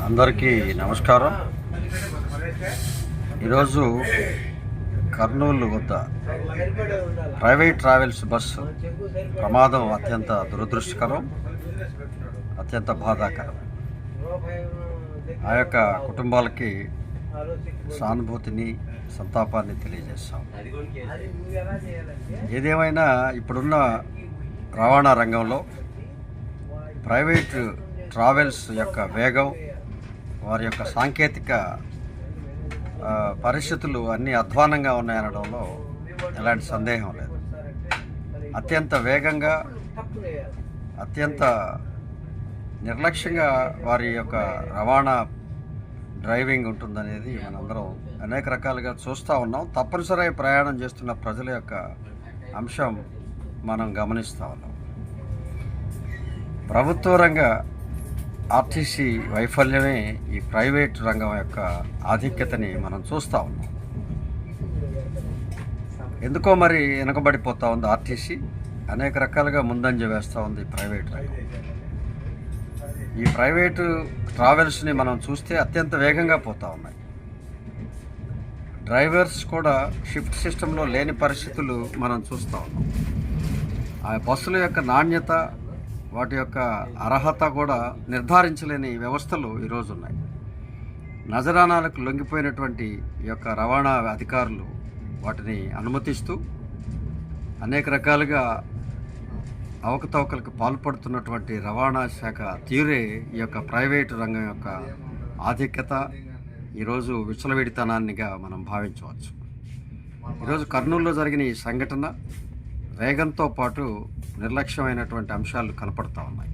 అందరికీ నమస్కారం. ఈరోజు కర్నూలు వద్ద ప్రైవేట్ ట్రావెల్స్ బస్సు ప్రమాదం అత్యంత దురదృష్టకరం, అత్యంత బాధాకరం. ఆ యొక్క కుటుంబాలకి సానుభూతిని, సంతాపాన్ని తెలియజేస్తాం. ఏదేమైనా ఇప్పుడున్న రవాణా రంగంలో ప్రైవేట్ ట్రావెల్స్ యొక్క వేగం, వారి యొక్క సాంకేతిక పరిస్థితులు అన్నీ అధ్వానంగా ఉన్నాయనడంలో ఎలాంటి సందేహం లేదు. అత్యంత వేగంగా, అత్యంత నిర్లక్ష్యంగా వారి యొక్క రవాణా డ్రైవింగ్ ఉంటుందనేది మనందరం అనేక రకాలుగా చూస్తూ ఉన్నాం. తప్పనిసరి ప్రయాణం చేస్తున్న ప్రజల యొక్క అంశం మనం గమనిస్తూ ఉన్నాం. ప్రభుత్వ రంగ ఆర్టీసీ వైఫల్యమే ఈ ప్రైవేట్ రంగం యొక్క ఆధిక్యతని మనం చూస్తూ ఉన్నాం. ఎందుకో మరి వెనకబడిపోతూ ఉంది ఆర్టీసీ, అనేక రకాలుగా ముందంజ వేస్తూ ఉంది ప్రైవేట్ రంగం. ఈ ప్రైవేటు ట్రావెల్స్ని మనం చూస్తే అత్యంత వేగంగా పోతూ ఉన్నాయి. డ్రైవర్స్ కూడా షిఫ్ట్ సిస్టంలో లేని పరిస్థితులు మనం చూస్తూ ఉన్నాం. ఆ బస్సుల యొక్క నాణ్యత, వాటి యొక్క అర్హత కూడా నిర్ధారించలేని వ్యవస్థలు ఈరోజు ఉన్నాయి. నజరానాలకు లొంగిపోయినటువంటి ఈ యొక్క రవాణా అధికారులు వాటిని అనుమతిస్తూ అనేక రకాలుగా అవకతవకలకు పాల్పడుతున్నటువంటి రవాణా శాఖ తీరే ఈ యొక్క ప్రైవేటు రంగం యొక్క ఆధిక్యత, ఈరోజు విచ్చలవిడితనాన్నిగా మనం భావించవచ్చు. ఈరోజు కర్నూలులో జరిగిన ఈ సంఘటన వేగంతో పాటు నిర్లక్ష్యమైనటువంటి అంశాలు కనపడతా ఉన్నాయి.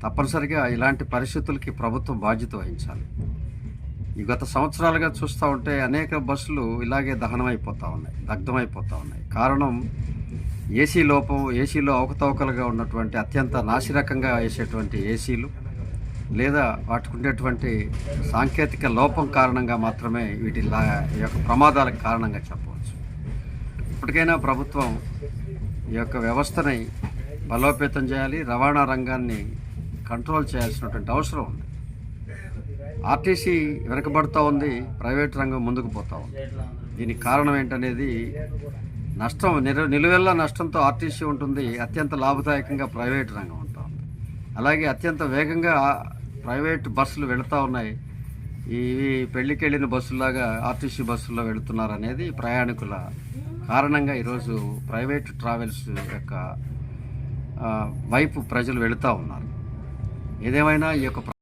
తప్పనిసరిగా ఇలాంటి పరిస్థితులకి ప్రభుత్వం బాధ్యత వహించాలి. ఈ గత సంవత్సరాలుగా చూస్తూ ఉంటే అనేక బస్సులు ఇలాగే దగ్ధమైపోతూ ఉన్నాయి. కారణం ఏసీ లోపం, ఏసీలో అవకతవకలుగా ఉన్నటువంటి అత్యంత నాసిరకంగా వేసేటువంటి ఏసీలు, లేదా వాటికి ఉండేటువంటి సాంకేతిక లోపం కారణంగా మాత్రమే ఈ యొక్క ప్రమాదాలకు కారణంగా చెప్పవచ్చు. ఇప్పటికైనా ప్రభుత్వం ఈ యొక్క వ్యవస్థని బలోపేతం చేయాలి, రవాణా రంగాన్ని కంట్రోల్ చేయాల్సినటువంటి అవసరం ఉంది. ఆర్టీసీ వెనకబడుతూ ఉంది, ప్రైవేట్ రంగం ముందుకు పోతూ ఉంది. దీనికి కారణం ఏంటనేది నష్టం, నిలువెల్లా నష్టంతో ఆర్టీసీ ఉంటుంది, అత్యంత లాభదాయకంగా ప్రైవేట్ రంగం ఉంటుంది. అలాగే అత్యంత వేగంగా ప్రైవేట్ బస్సులు వెళుతూ ఉన్నాయి. ఇవి పెళ్లికి వెళ్ళిన బస్సులాగా ఆర్టీసీ బస్సుల్లో వెళుతున్నారనేది ప్రయాణికుల కారణంగా ఈరోజు ప్రైవేట్ ట్రావెల్స్ యొక్క వైపు ప్రజలు వెళుతూ ఉన్నారు. ఏదేమైనా ఈ యొక్క